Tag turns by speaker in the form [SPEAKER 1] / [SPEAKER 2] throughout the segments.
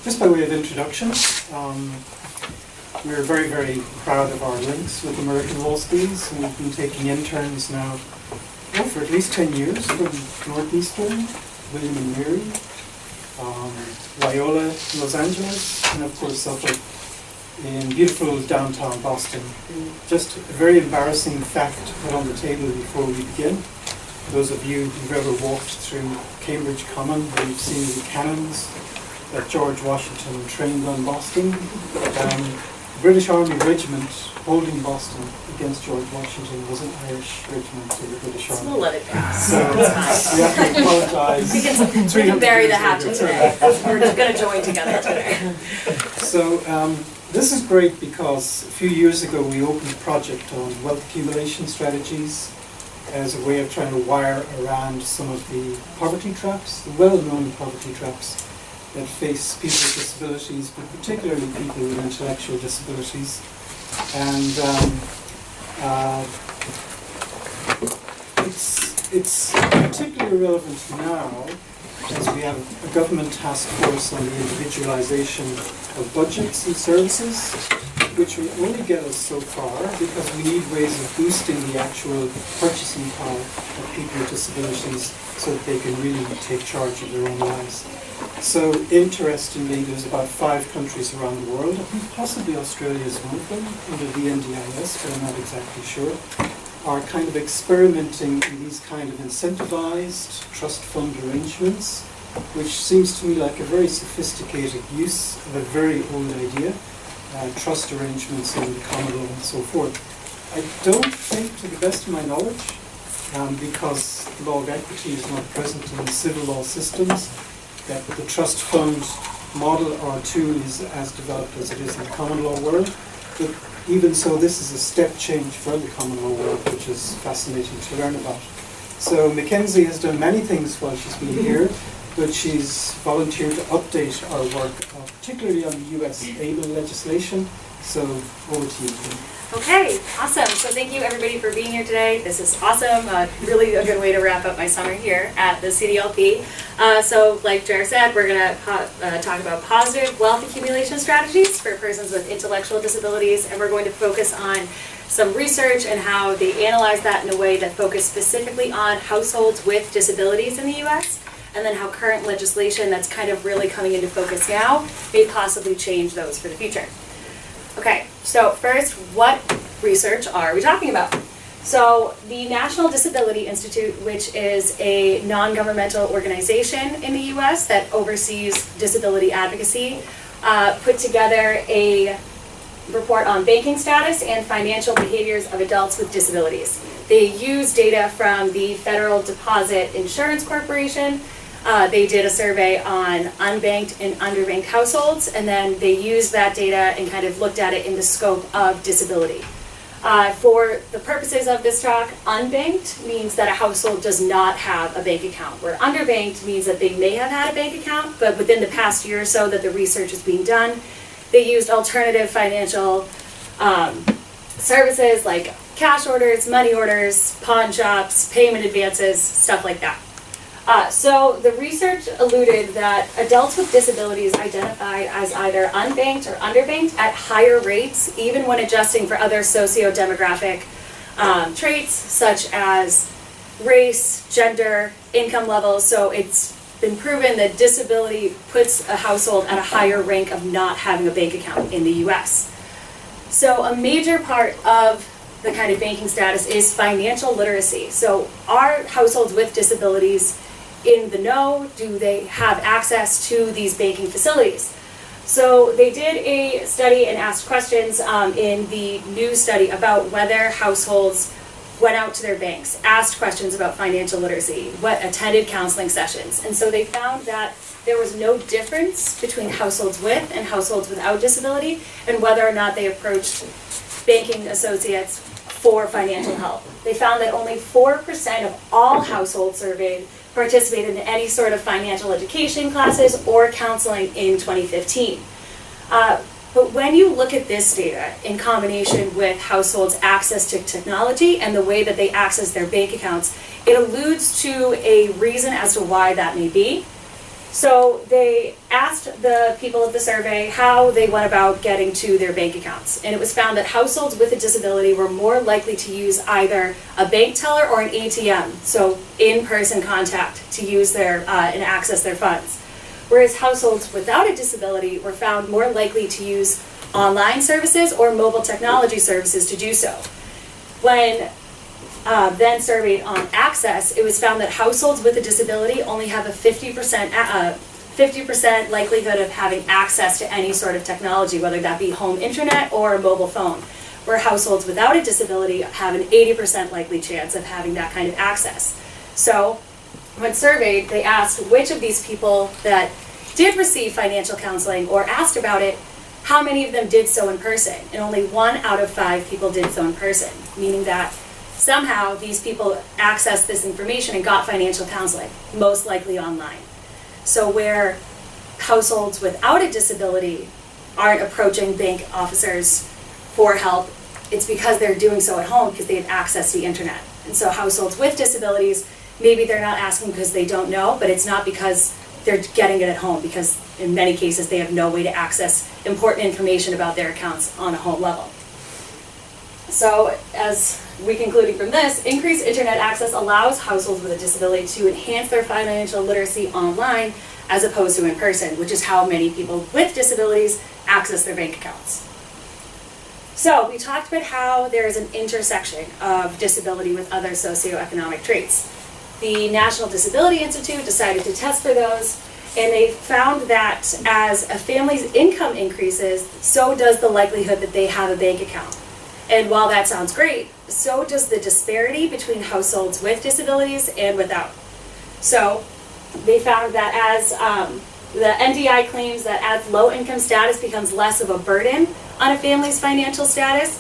[SPEAKER 1] Just by way of introduction, we're very, very proud of our links with American law schools, and we've been taking interns now for at least 10 years from Northeastern, William and Mary, Loyola, Los Angeles, and of course Suffolk in beautiful downtown Boston. Just a very embarrassing fact to put on the table before we begin. Those of you who've ever walked through Cambridge Common, where you've seen the cannons that George Washington trained on Boston. The British Army regiment holding Boston against George Washington was an Irish regiment of the British Army.
[SPEAKER 2] We'll let it pass.
[SPEAKER 1] So we have to apologize.
[SPEAKER 2] We can bury the hatchet today. We're going to join together today.
[SPEAKER 1] So this is great because a few years ago we opened a project on wealth accumulation strategies as a way of trying to wire around some of the poverty traps, the well-known poverty traps that face people with disabilities, but particularly people with intellectual disabilities. And it's particularly relevant now as we have a government task force on the individualization of budgets and services, which will only get us so far because we need ways of boosting the actual purchasing power of people with disabilities so that they can really take charge of their own lives. So interestingly, there's about 5 countries around the world. I think possibly Australia is one of them under the NDIS, but I'm not exactly sure, are kind of experimenting in these kind of incentivized trust fund arrangements, which seems to me like a very sophisticated use of a very old idea, trust arrangements in the common law and so forth. I don't think, to the best of my knowledge, because the law of equity is not present in civil law systems, that the trust fund model or tool is as developed as it is in the common law world. But even so, this is a step change for the common law world, which is fascinating to learn about. So MacKenzie has done many things while she's been here, but she's volunteered to update our work, particularly on the US ABLE legislation. So over to you, Kim.
[SPEAKER 2] Okay, awesome. So thank you everybody for being here today. This is awesome. Really a good way to wrap up my summer here at the CDLP. So like Jared said, we're going to talk about positive wealth accumulation strategies for persons with intellectual disabilities, and we're going to focus on some research and how they analyze that in a way that focus specifically on households with disabilities in the US, and then how current legislation that's kind of really coming into focus now may possibly change those for the future. Okay, so first, what research are we talking about? So the National Disability Institute, which is a non-governmental organization in the US that oversees disability advocacy, put together a report on banking status and financial behaviors of adults with disabilities. They use data from the Federal Deposit Insurance Corporation. They did a survey on unbanked and underbanked households, and then they used that data and kind of looked at it in the scope of disability. For the purposes of this talk, unbanked means that a household does not have a bank account, where underbanked means that they may have had a bank account, but within the past year or so that the research is being done, they used alternative financial services like cash orders, money orders, pawn shops, payment advances, stuff like that. So the research alluded that adults with disabilities identify as either unbanked or underbanked at higher rates, even when adjusting for other socio-demographic traits such as race, gender, income levels. So it's been proven that disability puts a household at a higher rank of not having a bank account in the US. So a major part of the kind of banking status is financial literacy. So are households with disabilities in the know? Do they have access to these banking facilities? So they did a study and asked questions in the new study about whether households went out to their banks, asked questions about financial literacy, what attended counseling sessions. And so they found that there was no difference between households with and households without disability and whether or not they approached banking associates for financial help. They found that only 4% of all households surveyed participated in any sort of financial education classes or counseling in 2015. But when you look at this data in combination with households' access to technology and the way that they access their bank accounts, it alludes to a reason as to why that may be. So they asked the people of the survey how they went about getting to their bank accounts. And it was found that households with a disability were more likely to use either a bank teller or an ATM, so in-person contact, to use their and access their funds. Whereas households without a disability were found more likely to use online services or mobile technology services to do so. When then surveyed on access, it was found that households with a disability only have a 50% likelihood of having access to any sort of technology, whether that be home internet or a mobile phone, where households without a disability have an 80% likely chance of having that kind of access. So when surveyed, they asked which of these people that did receive financial counseling or asked about it, how many of them did so in person, and only 1 out of 5 people did so in person, meaning that somehow these people accessed this information and got financial counseling, most likely online. So where households without a disability aren't approaching bank officers for help, it's because they're doing so at home because they have access to the internet. And so households with disabilities, maybe they're not asking because they don't know, but it's not because they're getting it at home, because in many cases they have no way to access important information about their accounts on a home level. So as we concluded from this, increased internet access allows households with a disability to enhance their financial literacy online as opposed to in person, which is how many people with disabilities access their bank accounts. So we talked about how there is an intersection of disability with other socioeconomic traits. The National Disability Institute decided to test for those, and they found that as a family's income increases, so does the likelihood that they have a bank account. And while that sounds great, so does the disparity between households with disabilities and without. So they found that as the NDI claims that as low income status becomes less of a burden on a family's financial status,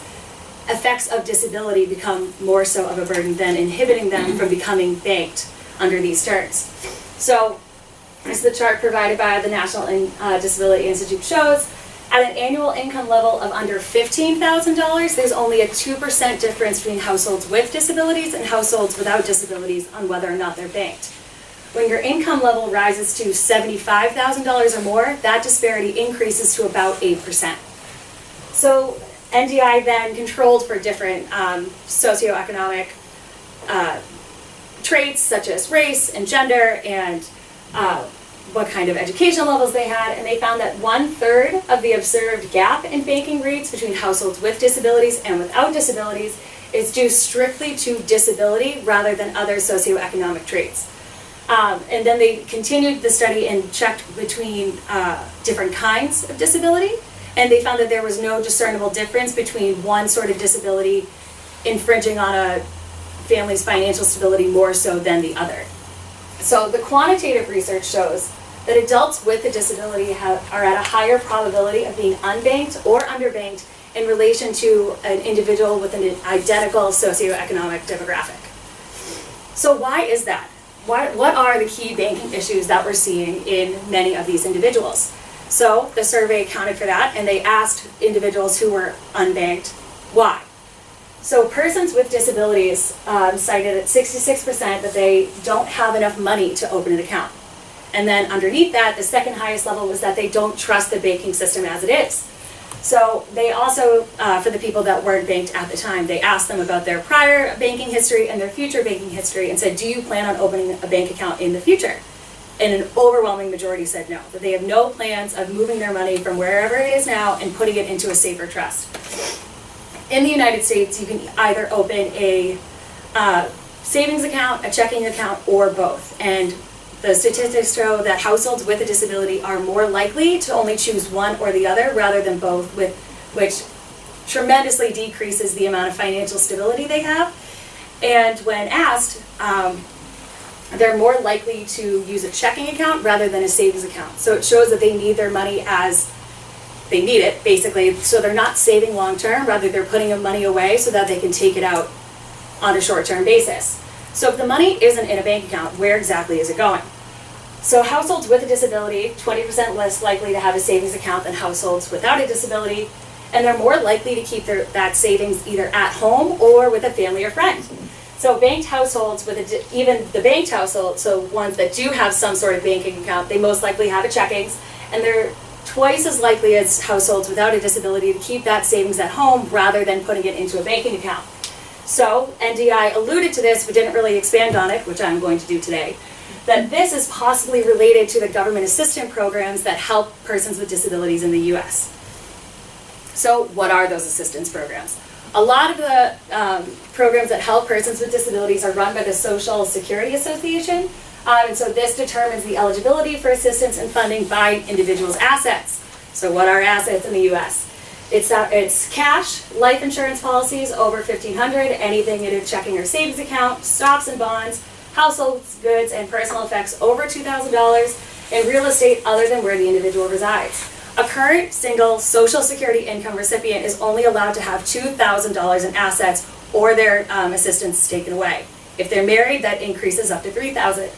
[SPEAKER 2] effects of disability become more so of a burden than inhibiting them from becoming banked under these terms. So as the chart provided by the National Disability Institute shows, at an annual income level of under $15,000, there's only a 2% difference between households with disabilities and households without disabilities on whether or not they're banked. When your income level rises to $75,000 or more, that disparity increases to about 8%. So NDI then controlled for different socioeconomic traits such as race and gender and what kind of educational levels they had, and they found that 1/3 of the observed gap in banking rates between households with disabilities and without disabilities is due strictly to disability rather than other socioeconomic traits. And then they continued the study and checked between different kinds of disability, and they found that there was no discernible difference between one sort of disability infringing on a family's financial stability more so than the other. So the quantitative research shows that adults with a disability are at a higher probability of being unbanked or underbanked in relation to an individual with an identical socioeconomic demographic. So why is that? What are the key banking issues that we're seeing in many of these individuals? So the survey accounted for that, and they asked individuals who were unbanked why. So persons with disabilities cited at 66% that they don't have enough money to open an account. And then underneath that, the second highest level was that they don't trust the banking system as it is. So they also, for the people that weren't banked at the time, they asked them about their prior banking history and their future banking history and said, do you plan on opening a bank account in the future? And an overwhelming majority said no, that they have no plans of moving their money from wherever it is now and putting it into a safer trust. In the United States, you can either open a savings account, a checking account, or both. And the statistics show that households with a disability are more likely to only choose one or the other rather than both, which tremendously decreases the amount of financial stability they have. And when asked, they're more likely to use a checking account rather than a savings account. So it shows that they need their money as they need it, basically, so they're not saving long term, rather they're putting the money away so that they can take it out on a short-term basis. So if the money isn't in a bank account, where exactly is it going? So households with a disability, 20% less likely to have a savings account than households without a disability, and they're more likely to keep that savings either at home or with a family or friend. So banked households even the banked households, so ones that do have some sort of banking account, they most likely have a checkings, and they're twice as likely as households without a disability to keep that savings at home rather than putting it into a banking account. So NDI alluded to this but didn't really expand on it, which I'm going to do today, that this is possibly related to the government assistance programs that help persons with disabilities in the US. So what are those assistance programs? A lot of the programs that help persons with disabilities are run by the Social Security Association, and so this determines the eligibility for assistance and funding by individuals' assets. So what are assets in the US? It's cash, life insurance policies over $1,500, anything in a checking or savings account, stocks and bonds, household goods and personal effects over $2,000, and real estate other than where the individual resides. A current single Social Security income recipient is only allowed to have $2,000 in assets or their assistance taken away. If they're married, that increases up to $3,000.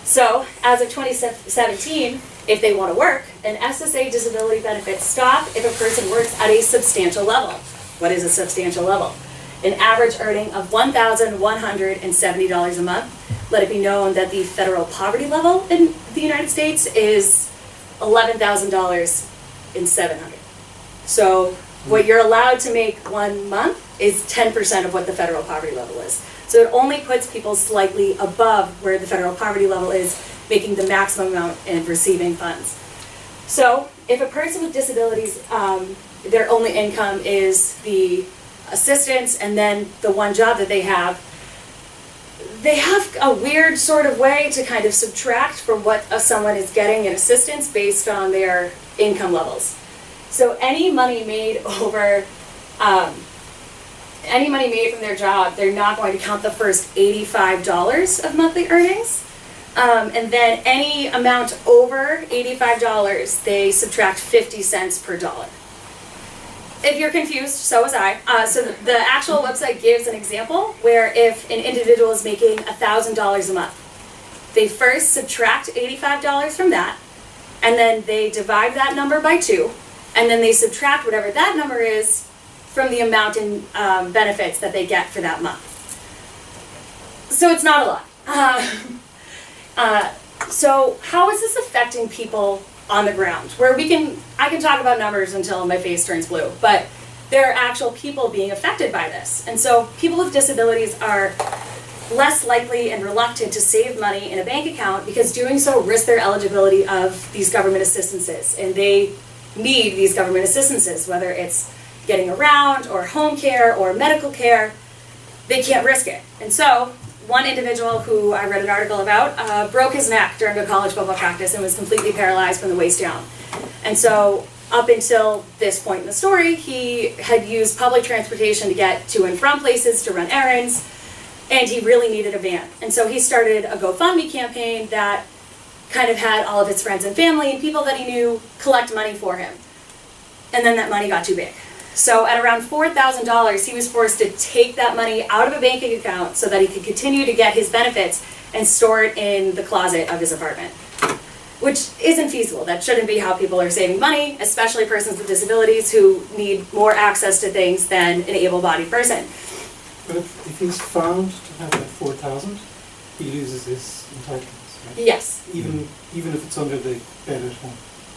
[SPEAKER 2] So, as of 2017, if they want to work, an SSA disability benefits stop if a person works at a substantial level. What is a substantial level? An average earning of $1,170 a month. Let it be known that the federal poverty level in the United States is $11,700. So what you're allowed to make 1 month is 10% of what the federal poverty level is. So it only puts people slightly above where the federal poverty level is, making the maximum amount in receiving funds. So if a person with disabilities, their only income is the assistance and then the one job that they have a weird sort of way to kind of subtract from what someone is getting in assistance based on their income levels. So any money made from their job, they're not going to count the first $85 of monthly earnings. And then any amount over $85, they subtract 50 cents per dollar. If you're confused, so was I. So the actual website gives an example where if an individual is making $1,000 a month, they first subtract $85 from that, and then they divide that number by 2, and then they subtract whatever that number is from the amount in benefits that they get for that month. So it's not a lot. So how is this affecting people on the ground, where I can talk about numbers until my face turns blue, but there are actual people being affected by this. And so people with disabilities are less likely and reluctant to save money in a bank account because doing so risks their eligibility of these government assistances. And they need these government assistances, whether it's getting around or home care or medical care, they can't risk it. And so one individual who I read an article about broke his neck during a college football practice and was completely paralyzed from the waist down. And so up until this point in the story, he had used public transportation to get to and from places, to run errands, and he really needed a van. And so he started a GoFundMe campaign that kind of had all of his friends and family and people that he knew collect money for him. And then that money got too big. So at around $4,000, he was forced to take that money out of a banking account so that he could continue to get his benefits and store it in the closet of his apartment, which isn't feasible. That shouldn't be how people are saving money, especially persons with disabilities who need more access to things than an able-bodied person.
[SPEAKER 1] But if he's found to have that 4,000, he loses his entitlements, right?
[SPEAKER 2] Yes.
[SPEAKER 1] Even if it's under the bed at home.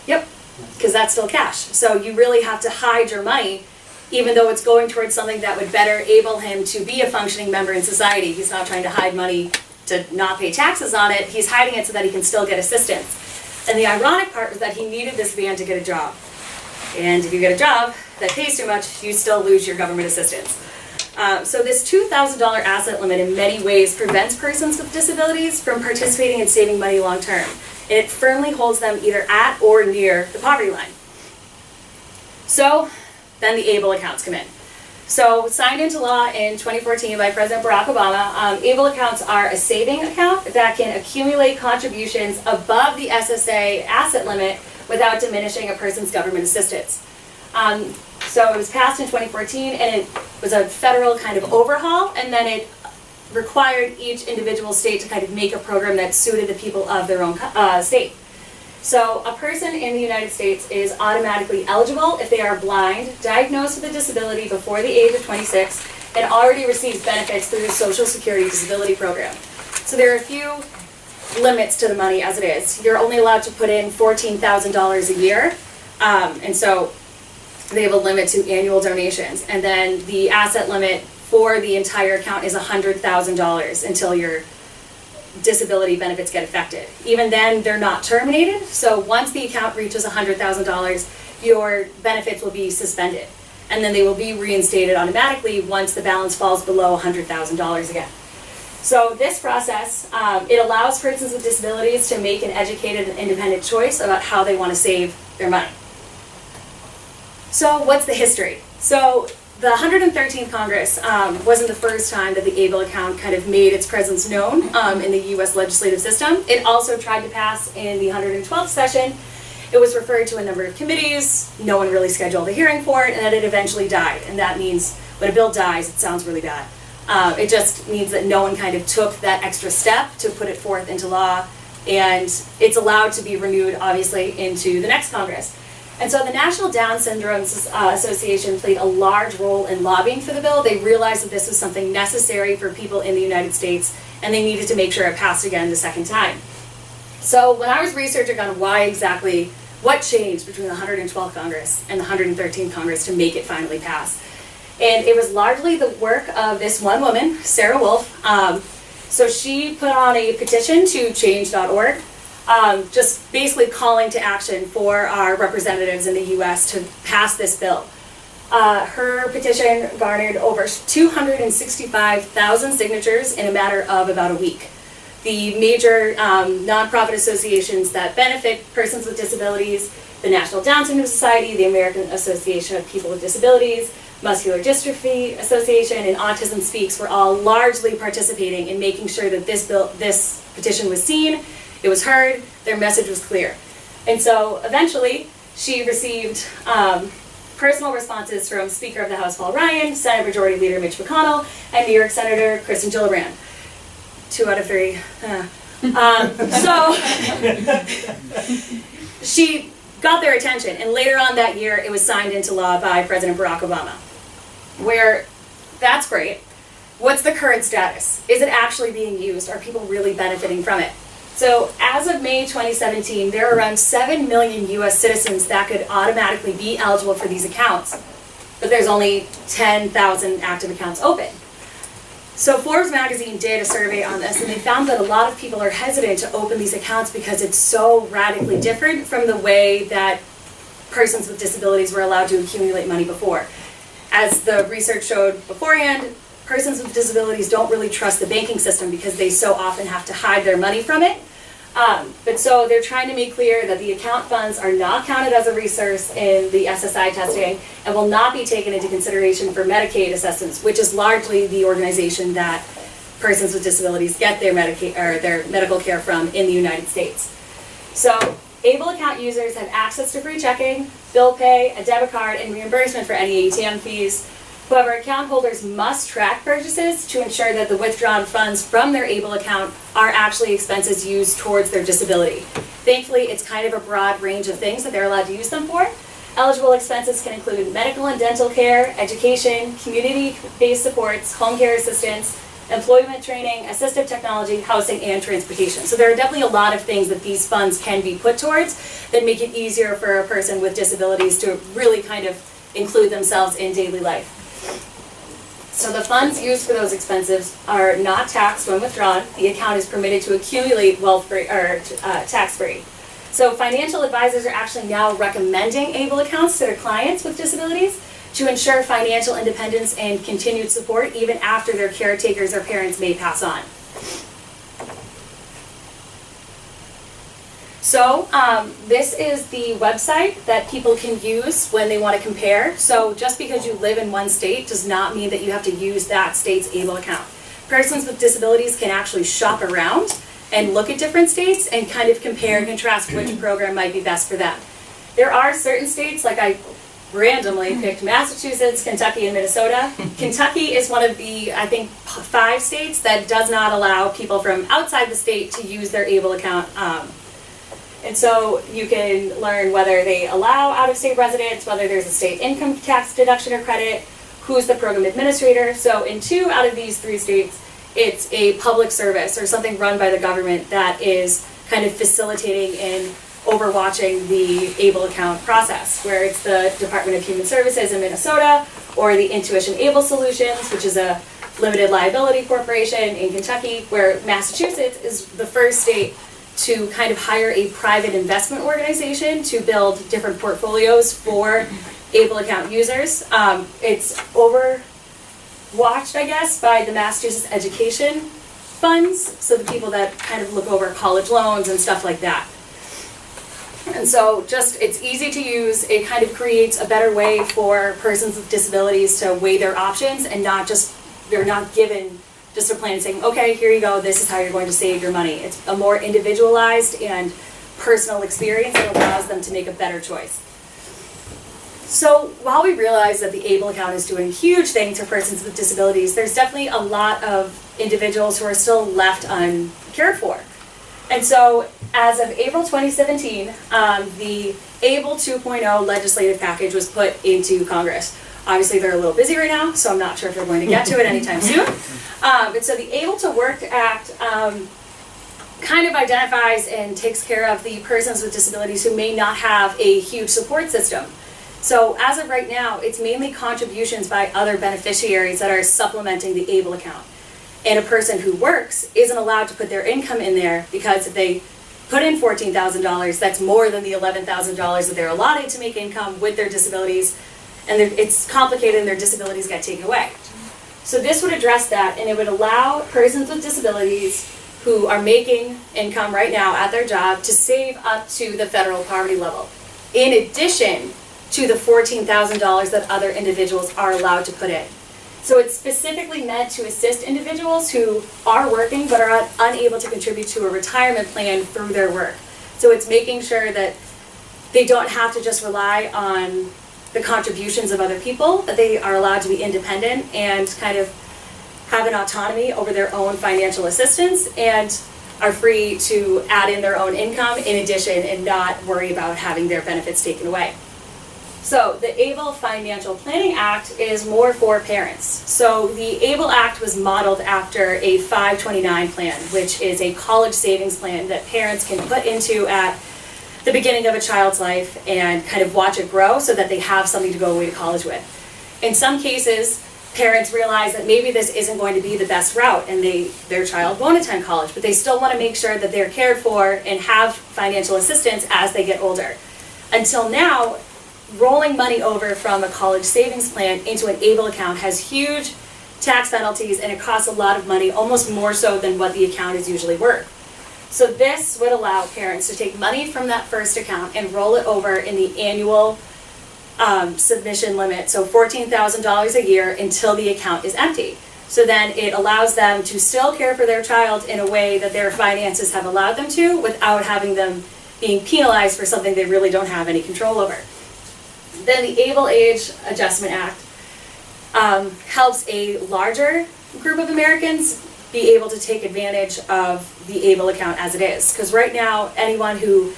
[SPEAKER 2] Yep, because that's still cash. So you really have to hide your money, even though it's going towards something that would better enable him to be a functioning member in society. He's not trying to hide money to not pay taxes on it. He's hiding it so that he can still get assistance. And the ironic part was that he needed this van to get a job. And if you get a job that pays too much, you still lose your government assistance. So this $2,000 asset limit in many ways prevents persons with disabilities from participating in saving money long term. And it firmly holds them either at or near the poverty line. So then the ABLE accounts come in. So signed into law in 2014 by President Barack Obama, ABLE accounts are a saving account that can accumulate contributions above the SSA asset limit without diminishing a person's government assistance. So it was passed in 2014, and it was a federal kind of overhaul, and then it required each individual state to kind of make a program that suited the people of their own state. So a person in the United States is automatically eligible if they are blind, diagnosed with a disability before the age of 26, and already receives benefits through the Social Security Disability Program. So there are a few limits to the money as it is. You're only allowed to put in $14,000 a year, and so they have a limit to annual donations. And then the asset limit for the entire account is $100,000 until your disability benefits get affected. Even then, they're not terminated. So once the account reaches $100,000, your benefits will be suspended. And then they will be reinstated automatically once the balance falls below $100,000 again. So this process, it allows persons with disabilities to make an educated and independent choice about how they want to save their money. So what's the history? So the 113th Congress wasn't the first time that the ABLE account kind of made its presence known in the US legislative system. It also tried to pass in the 112th session. It was referred to a number of committees. No one really scheduled a hearing for it, and then it eventually died. And that means when a bill dies, it sounds really bad. It just means that no one kind of took that extra step to put it forth into law, and it's allowed to be renewed, obviously, into the next Congress. And so the National Down Syndrome Association played a large role in lobbying for the bill. They realized that this was something necessary for people in the United States, and they needed to make sure it passed again the second time. So when I was researching on what changed between the 112th Congress and the 113th Congress to make it finally pass, and it was largely the work of this one woman, Sarah Wolf. So she put on a petition to change.org, just basically calling to action for our representatives in the US to pass this bill. Her petition garnered over 265,000 signatures in a matter of about a week. The major nonprofit associations that benefit persons with disabilities, the National Down Syndrome Society, the American Association of People with Disabilities, Muscular Dystrophy Association, and Autism Speaks were all largely participating in making sure that this petition was seen, it was heard, their message was clear. And so eventually she received personal responses from Speaker of the House Paul Ryan, Senate Majority Leader Mitch McConnell, and New York Senator Kristen Gillibrand. 2 out of 3. So she got their attention, and later on that year it was signed into law by President Barack Obama. Where that's great. What's the current status? Is it actually being used? Are people really benefiting from it? So as of May 2017, there are around 7 million US citizens that could automatically be eligible for these accounts, but there's only 10,000 active accounts open. So Forbes magazine did a survey on this, and they found that a lot of people are hesitant to open these accounts because it's so radically different from the way that persons with disabilities were allowed to accumulate money before. As the research showed beforehand, persons with disabilities don't really trust the banking system because they so often have to hide their money from it. But so they're trying to make clear that the account funds are not counted as a resource in the SSI testing and will not be taken into consideration for Medicaid assistance, which is largely the organization that persons with disabilities get their Medicaid or their medical care from in the United States. So ABLE account users have access to free checking, bill pay, a debit card, and reimbursement for any ATM fees. However, account holders must track purchases to ensure that the withdrawn funds from their ABLE account are actually expenses used towards their disability. Thankfully, it's kind of a broad range of things that they're allowed to use them for. Eligible expenses can include medical and dental care, education, community-based supports, home care assistance, employment training, assistive technology, housing, and transportation. So there are definitely a lot of things that these funds can be put towards that make it easier for a person with disabilities to really kind of include themselves in daily life. So the funds used for those expenses are not taxed when withdrawn. The account is permitted to accumulate wealth-free or tax-free. So financial advisors are actually now recommending ABLE accounts to their clients with disabilities to ensure financial independence and continued support even after their caretakers or parents may pass on. So this is the website that people can use when they want to compare. So just because you live in one state does not mean that you have to use that state's ABLE account. Persons with disabilities can actually shop around and look at different states and kind of compare and contrast which program might be best for them. There are certain states, like I randomly picked Massachusetts, Kentucky, and Minnesota. Kentucky is one of the, I think, 5 states that does not allow people from outside the state to use their ABLE account. And so you can learn whether they allow out-of-state residents, whether there's a state income tax deduction or credit, who's the program administrator. So in 2 out of these 3 states, it's a public service or something run by the government that is kind of facilitating and overwatching the ABLE account process, where it's the Department of Human Services in Minnesota or the Intuition ABLE Solutions, which is a limited liability corporation in Kentucky, where Massachusetts is the first state to kind of hire a private investment organization to build different portfolios for ABLE account users. It's overwatched, I guess, by the Massachusetts Education Funds, so the people that kind of look over college loans and stuff like that. And so it's easy to use. It kind of creates a better way for persons with disabilities to weigh their options and they're not given just a plan saying, okay, here you go, this is how you're going to save your money. It's a more individualized and personal experience that allows them to make a better choice. So while we realize that the ABLE account is doing huge things for persons with disabilities, there's definitely a lot of individuals who are still left uncared for. And so as of April 2017, the ABLE 2.0 legislative package was put into Congress. Obviously, they're a little busy right now, so I'm not sure if they're going to get to it anytime soon. But so the Able to Work Act kind of identifies and takes care of the persons with disabilities who may not have a huge support system. So as of right now, it's mainly contributions by other beneficiaries that are supplementing the ABLE account. And a person who works isn't allowed to put their income in there, because if they put in $14,000, that's more than the $11,000 that they're allotted to make income with their disabilities, and it's complicated and their disabilities get taken away. So this would address that, and it would allow persons with disabilities who are making income right now at their job to save up to the federal poverty level, in addition to the $14,000 that other individuals are allowed to put in. So it's specifically meant to assist individuals who are working but are unable to contribute to a retirement plan through their work. So it's making sure that they don't have to just rely on the contributions of other people, that they are allowed to be independent and kind of have an autonomy over their own financial assistance and are free to add in their own income in addition and not worry about having their benefits taken away. So the ABLE Financial Planning Act is more for parents. So the ABLE Act was modeled after a 529 plan, which is a college savings plan that parents can put into at the beginning of a child's life and kind of watch it grow so that they have something to go away to college with. In some cases, parents realize that maybe this isn't going to be the best route and their child won't attend college, but they still want to make sure that they're cared for and have financial assistance as they get older. Until now, rolling money over from a college savings plan into an ABLE account has huge tax penalties, and it costs a lot of money, almost more so than what the account is usually worth. So this would allow parents to take money from that first account and roll it over in the annual submission limit, so $14,000 a year until the account is empty. So then it allows them to still care for their child in a way that their finances have allowed them to, without having them being penalized for something they really don't have any control over. Then the Able Age Adjustment Act helps a larger group of Americans be able to take advantage of the ABLE account as it is. Because right now, anyone who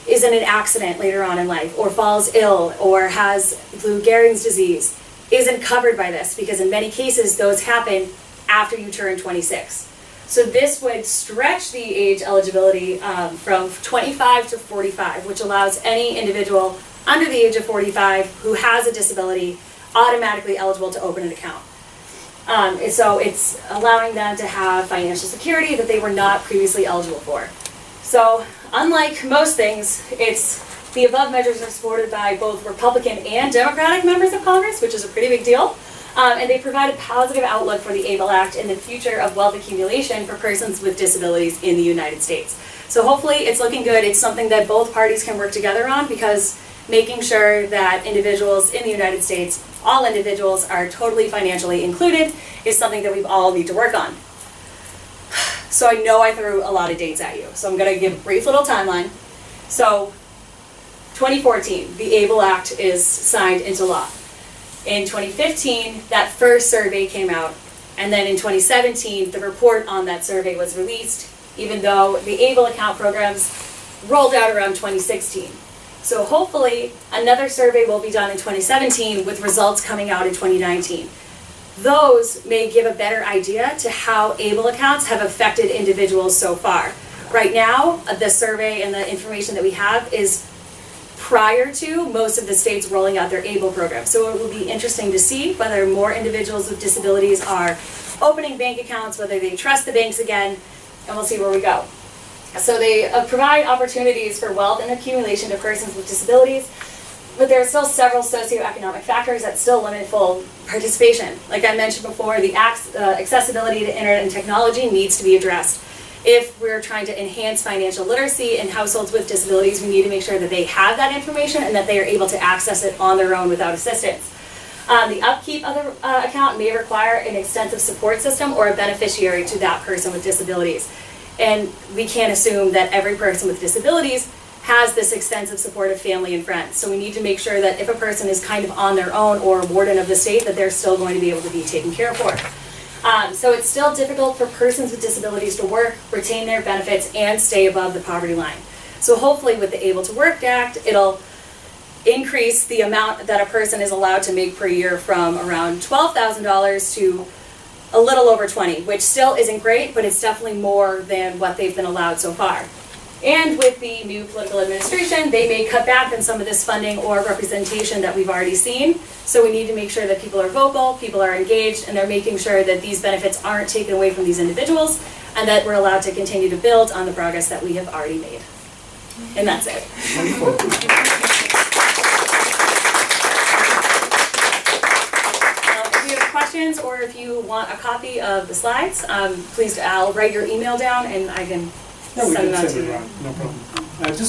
[SPEAKER 2] is in an accident later on in life, or falls ill, or has Lou Gehrig's disease, isn't covered by this, because in many cases those happen after you turn 26. So this would stretch the age eligibility from 25 to 45, which allows any individual under the age of 45 who has a disability automatically eligible to open an account. So it's allowing them to have financial security that they were not previously eligible for. So unlike most things, the above measures are supported by both Republican and Democratic members of Congress, which is a pretty big deal. And they provide a positive outlook for the ABLE Act and the future of wealth accumulation for persons with disabilities in the United States. So hopefully it's looking good. It's something that both parties can work together on, because making sure that individuals in the United States, all individuals, are totally financially included is something that we all need to work on. So I know I threw a lot of dates at you, so I'm going to give a brief little timeline. So 2014, the ABLE Act is signed into law. In 2015, that first survey came out, and then in 2017, the report on that survey was released, even though the ABLE account programs rolled out around 2016. So hopefully, another survey will be done in 2017 with results coming out in 2019. Those may give a better idea to how ABLE accounts have affected individuals so far. Right now, the survey and the information that we have is prior to most of the states rolling out their ABLE program. So it will be interesting to see whether more individuals with disabilities are opening bank accounts, whether they trust the banks again, and we'll see where we go. So they provide opportunities for wealth and accumulation to persons with disabilities, but there are still several socioeconomic factors that still limit full participation. Like I mentioned before, the accessibility to internet and technology needs to be addressed. If we're trying to enhance financial literacy in households with disabilities, we need to make sure that they have that information and that they are able to access it on their own without assistance. The upkeep of the account may require an extensive support system or a beneficiary to that person with disabilities. And we can't assume that every person with disabilities has this extensive support of family and friends. So we need to make sure that if a person is kind of on their own or a warden of the state, that they're still going to be able to be taken care of for. So it's still difficult for persons with disabilities to work, retain their benefits, and stay above the poverty line. So hopefully with the Able to Work Act, it'll increase the amount that a person is allowed to make per year from around $12,000 to a little over 20, which still isn't great, but it's definitely more than what they've been allowed so far. And with the new political administration, they may cut back on some of this funding or representation that we've already seen. So we need to make sure that people are vocal, people are engaged, and they're making sure that these benefits aren't taken away from these individuals, and that we're allowed to continue to build on the progress that we have already made. And that's it. If you have questions or if you want a copy of the slides, please, I'll write your email down and I can
[SPEAKER 1] Yeah, we
[SPEAKER 2] send
[SPEAKER 1] can
[SPEAKER 2] them out
[SPEAKER 1] send
[SPEAKER 2] to
[SPEAKER 1] it
[SPEAKER 2] you.
[SPEAKER 1] around, no problem. Just